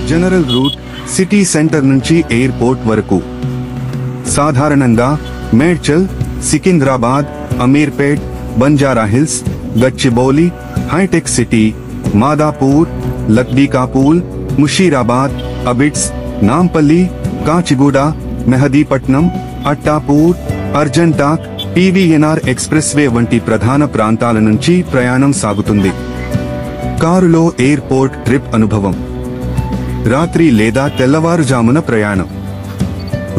General route city centre నుంచి airport వరకు. సాధారణంగా మేడ్చల్, సికింద్రాబాద్, అమీర్పేట్, బంజారాహిల్స్, గచ్చిబౌలి, హైటెక్ సిటీ, మాదాపూర్, లక్డీకాపూల్, ముషీరాబాద్, అబిడ్స్, నాంపల్లి, కాచిగూడ, మెహదీపట్నం, అట్టాపూర్, అర్జంటాక్, పీవీఎన్ఆర్ ఎక్స్ప్రెస్ వే వంటి ప్రధాన ప్రాంతాల నుంచి ప్రయాణం సాగుతుంది. కారులో ఎయిర్పోర్ట్ ట్రిప్ అనుభవం. రాత్రి లేదా తెల్లవారుజామున ప్రయాణం.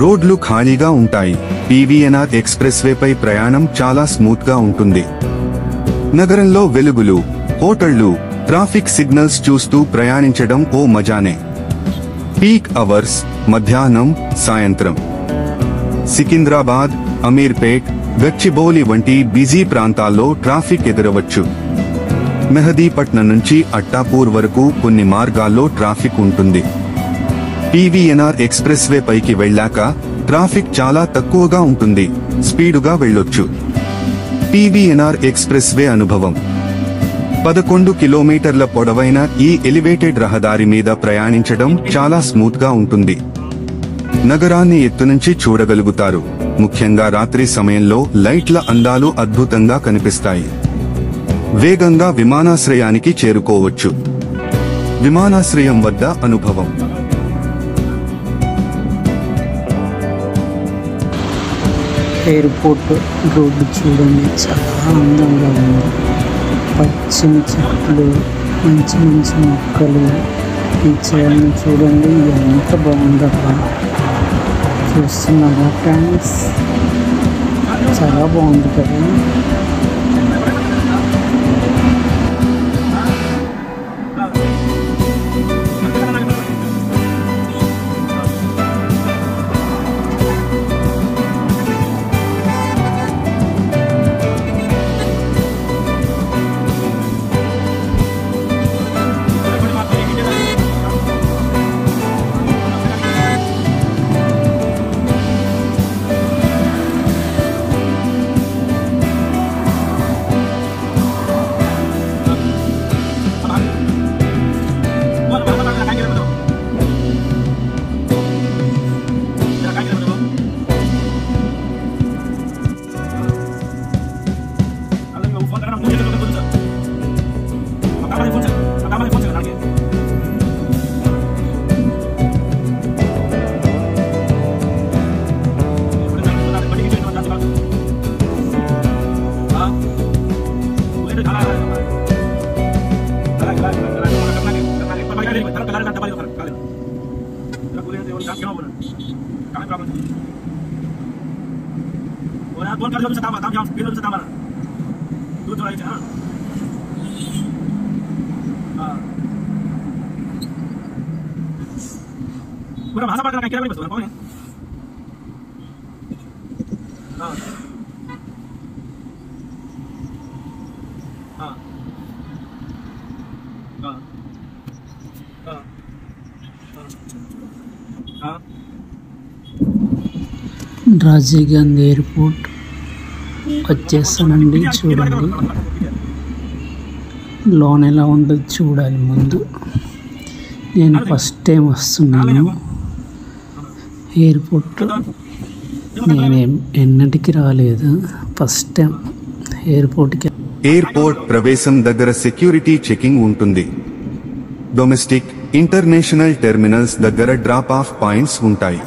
రోడ్లు ఖాళీగా ఉంటాయి. పీవీఎన్ఆర్ ఎక్స్ప్రెస్ వేపై ప్రయాణం చాలా స్మూత్ గా ఉంటుంది. నగరంలో వెలుగులు, హోటళ్లు, ట్రాఫిక్ సిగ్నల్స్ చూస్తూ ప్రయాణించడం ఓ మజానే. పీక్ అవర్స్ మధ్యాహ్నం, సాయంత్రం. సికింద్రాబాద్, అమీర్పేట్, గచ్చిబౌలి వంటి బిజీ ప్రాంతాల్లో ట్రాఫిక్ ఎదురవచ్చు. మెహదీపట్నం నుంచి అట్టాపూర్ వరకు కొన్ని మార్గాల్లో ట్రాఫిక్ ఉంటుంది. పీవీఎన్ఆర్ ఎక్స్ప్రెస్ వే పైకి వెళ్ళాక ట్రాఫిక్ చాలా తక్కువగా ఉంటుంది. స్పీడుగా వెళ్ళొచ్చు. పీవీఎన్ఆర్ ఎక్స్ప్రెస్ వే అనుభవం. 11 కిలోమీటర్ల పొడవైన ఈ ఎలివేటెడ్ రహదారి మీద ప్రయాణించడం చాలా స్మూత్ గా ఉంటుంది. నగరాన్ని ఎత్తునుంచి చూడగలుగుతారు. ముఖ్యంగా రాత్రి సమయంలో లైట్ల అందాలు అద్భుతంగా కనిపిస్తాయి. వేగంగా విమానాశ్రయానికి చేరుకోవచ్చు. విమానాశ్రయం వద్ద అనుభవం. ఎయిర్పోర్ట్ రోడ్డు చూడండి, చాలా అందంగా ఉంది. పచ్చని చెట్లు, మంచి మంచి మొక్కలు. ఈ చేను చూడండి ఎంత బాగుందబ్బా. చూస్తున్నారా ఫ్రెండ్స్? చాలా బాగుంది కదా. पूरा भाषा पढ़ कर क्या बस कौन है? हाँ हाँ हाँ हाँ हाँ రాజీవ్ గాంధీ ఎయిర్పోర్ట్ వచ్చేస్తానండి. చూడండి లోన్ ఎలా ఉందో చూడాలి ముందు. నేను ఫస్ట్ టైం వస్తున్నాను ఎయిర్పోర్ట్. నేనేం ఎన్నటికి రాలేదు, ఫస్ట్ టైం ఎయిర్పోర్ట్కి. ఎయిర్పోర్ట్ ప్రవేశం దగ్గర సెక్యూరిటీ చెకింగ్ ఉంటుంది. డొమెస్టిక్, ఇంటర్నేషనల్ టెర్మినల్స్ దగ్గర డ్రాప్ ఆఫ్ పాయింట్స్ ఉంటాయి.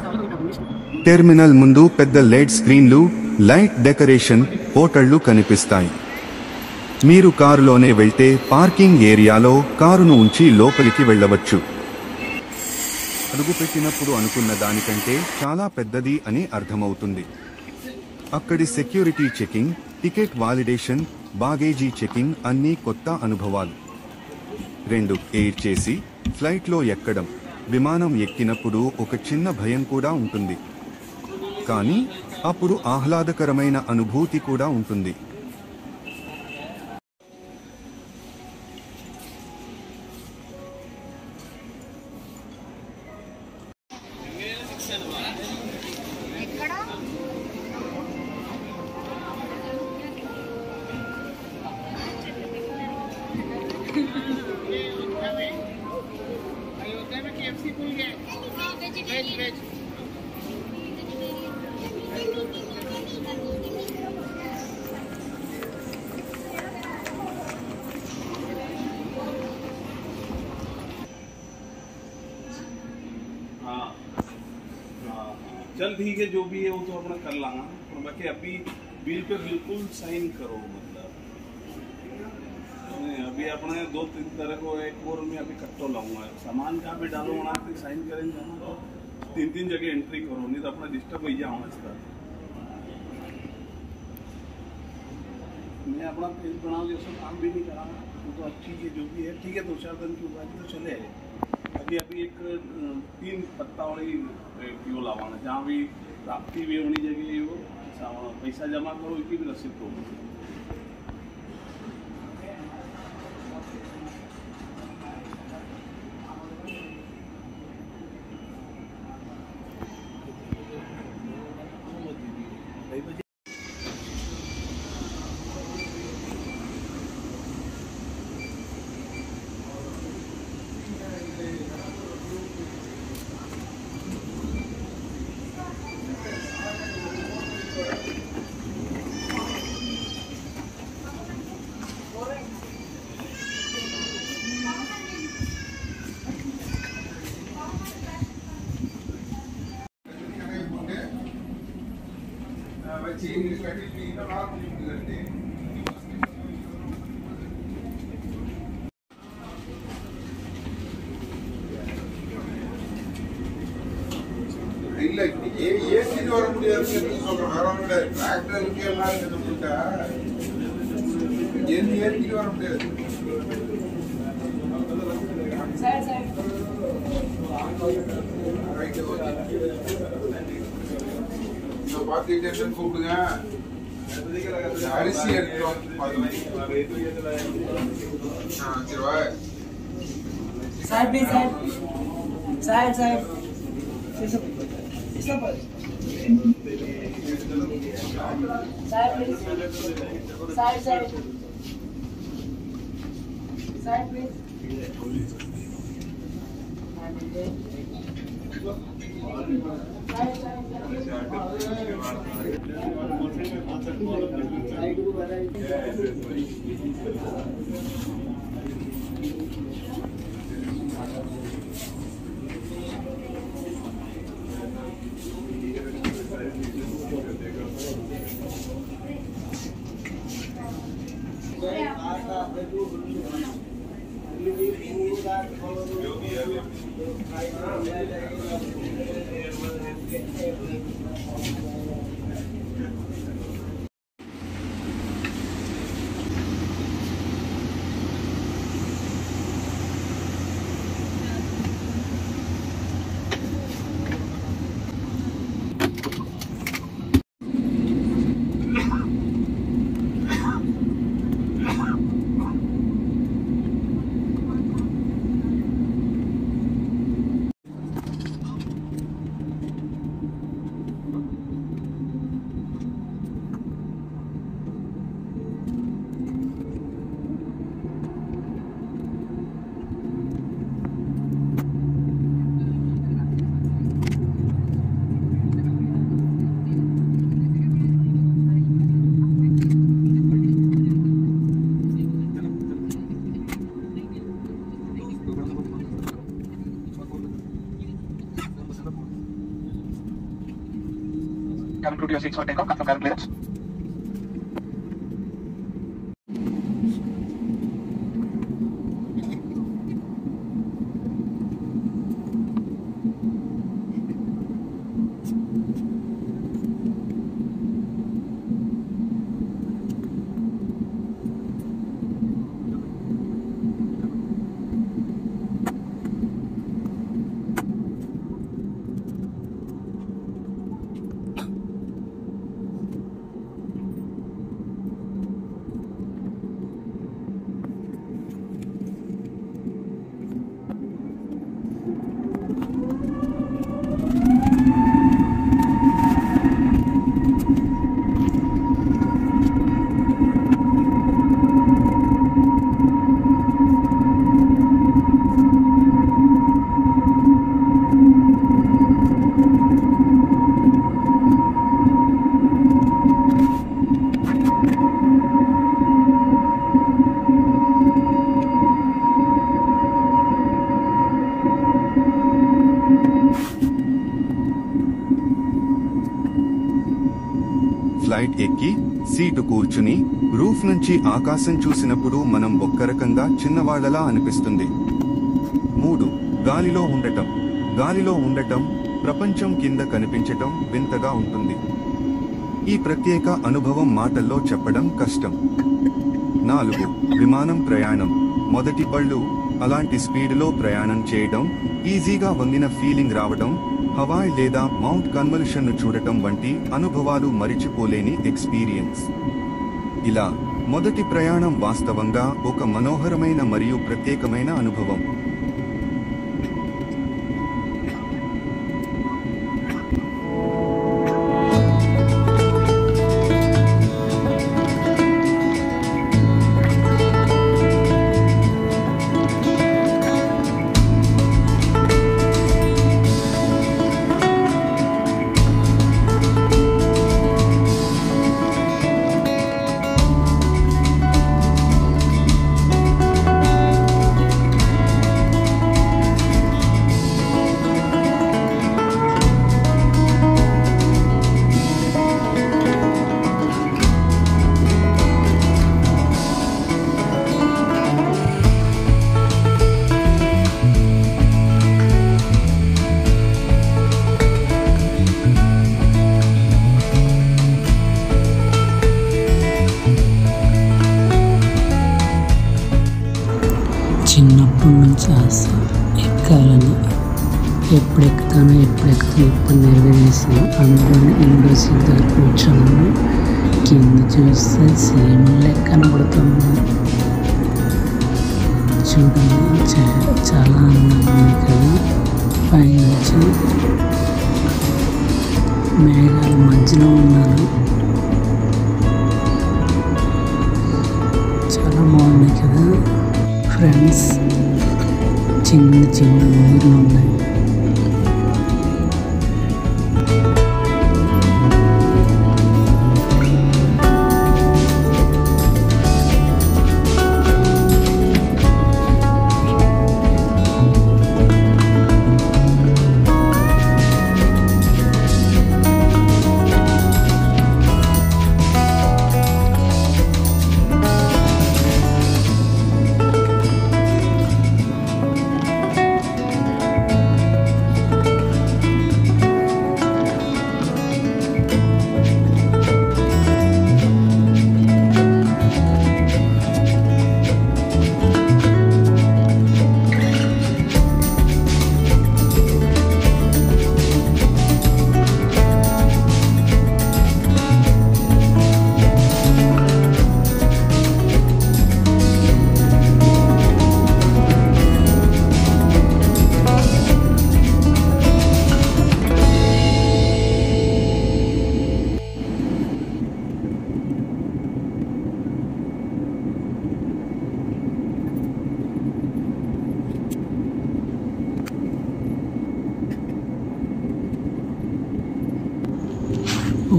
టెర్మినల్ ముందు పెద్ద లెడ్ స్క్రీన్లు, లైట్ డెకరేషన్, హోటళ్లు కనిపిస్తాయి. మీరు కారులోనే వెళ్తే పార్కింగ్ ఏరియాలో కారును ఉంచి లోపలికి వెళ్ళవచ్చు. అడుగుపెట్టినప్పుడు అనుకున్న దానికంటే చాలా పెద్దది అని అర్థమవుతుంది. అక్కడి security checking, ticket validation, baggage checking అన్నీ కొత్త అనుభవాలు. 2 ఎయిర్ చేసి ఫ్లైట్లో ఎక్కడం. విమానం ఎక్కినప్పుడు ఒక చిన్న భయం కూడా ఉంటుంది, కానీ అప్పుడు ఆహ్లాదకరమైన అనుభూతి కూడా ఉంటుంది. KFC चल ठीक है, जो भी है वो तो अपना कर लाना, और बाकी अभी बिल पे बिल्कुल साइन करो। मतलब अभी अपने 2-3 तरह को एक और में अभी कट्टो लाऊंगा, सामान जहाँ पे डालो वहाँ पे साइन करेंगे ना, तो 3-3 जगह एंट्री करो, नहीं तो अपना डिस्टर्ब हो जाऊँगा इसका। मैं अपना पेज बनाओ जैसा काम भी नहीं करा, वो तो अच्छी है जो भी है, ठीक है। 2-4 दिन की उगाई तो चले। अभी एक 3 पत्ता वाली पीओ लावाना, जहाँ भी प्राप्ति भी होनी जगह वो पैसा जमा करो, इसकी भी रसीद हो। இல்ல ஏசிட்டு வர முடியாது சொல்றேன், வேற ஒன்றும் கிடையாது. டிராக்டருக்கு எல்லாம் இருக்கா ஏசிட்டு வர முடியாது. பார்த்துக்கிட்டே கூப்பிடுங்க, அரிசி எடுத்துரும். சரி வா साइड भी side side side side please side side side please Coming to your seats for takeoff, confirm cabin clearance. Flight ఎక్కి సీటు కూర్చుని రూఫ్ నుంచి ఆకాశం చూసినప్పుడు మనం ఒక్క రకంగా చిన్నవాళ్లలా అనిపిస్తుంది. 3. గాలిలో ఉండటం ప్రపంచం కింద కనిపించటం వింతగా ఉంటుంది. ఈ ప్రత్యేక అనుభవం మాటల్లో చెప్పడం కష్టం. 4. విమానం ప్రయాణం. మొదటి పళ్ళు అలాంటి స్పీడ్లో ప్రయాణం చేయడం, ఈజీగా వంగిన ఫీలింగ్ రావడం, హవాయ్ లేదా మౌంట్ కన్వల్షన్ను చూడటం వంటి అనుభవాలు మరిచిపోలేని ఎక్స్పీరియన్స్. ఇలా మొదటి ప్రయాణం వాస్తవంగా ఒక మనోహరమైన మరియు ప్రత్యేకమైన అనుభవం. చిన్నప్పటి నుంచి ఆశ ఎక్కాలని, ఎప్పుడు నెరవేరేసాను. అందులోనే ఇండో సీట్ దగ్గర కూర్చున్నాను. కింద చూస్తే సీమలే కనబడుతుంది. చూడండి, చాలా ఆనందంగా ఉంది కదా. పైనుంచి మేఘాల మధ్యలో ఉన్నాను. చాలా బాగుంది కదా ఫ్రెండ్స్. చిన్న ఊర్లు ఉన్నాయి.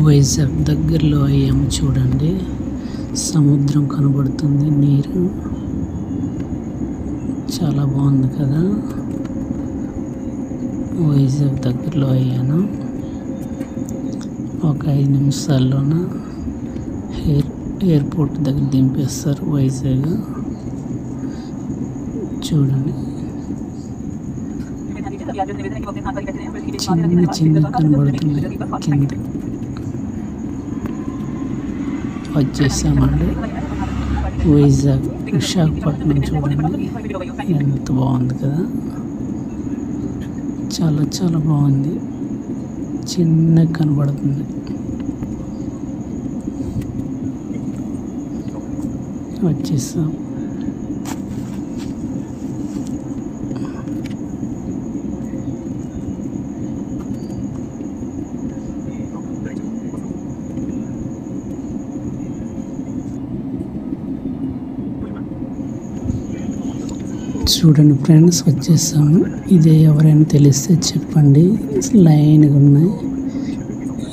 వైజాగ్ దగ్గరలో అయ్యాము. చూడండి, సముద్రం కనబడుతుంది, నీరు చాలా బాగుంది కదా. వైజాగ్ దగ్గరలో అయ్యాను. ఒక 5 నిమిషాల్లోన ఎయిర్పోర్ట్ దగ్గర దింపేస్తారు వైజాగ్. చూడండి, చిన్న కనబడుతుంది. కింద వచ్చేసామండి వైజాగ్, విశాఖపట్నం. చూడండి ఎంత బాగుంది కదా. చాలా బాగుంది. చిన్న కనబడుతుంది. వచ్చేసాం. చూడండి ఫ్రెండ్స్, వచ్చేసాము. ఇదే ఎవరైనా తెలిస్తే చెప్పండి. లైన్గా ఉన్నాయి.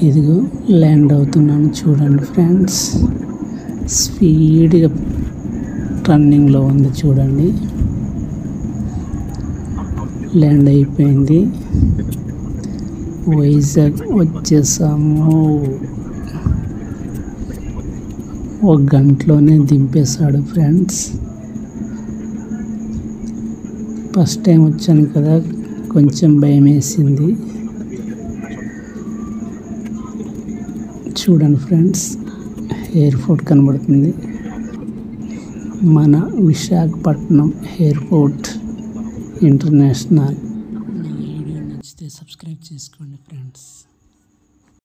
ఇదిగో ల్యాండ్ అవుతున్నాను. చూడండి ఫ్రెండ్స్, స్పీడ్గా రన్నింగ్లో ఉంది. చూడండి, ల్యాండ్ అయిపోయింది. వైజాగ్ వచ్చేసాము. ఒక గంటలోనే దింపేశాడు ఫ్రెండ్స్. ఫస్ట్ టైం వచ్చాను కదా, కొంచెం భయం వేసింది. చూడండి ఫ్రెండ్స్, ఎయిర్పోర్ట్ కనబడుతుంది, మన విశాఖపట్నం ఎయిర్పోర్ట్ ఇంటర్నేషనల్. నా వీడియో నచ్చితే సబ్స్క్రైబ్ చేసుకోండి ఫ్రెండ్స్.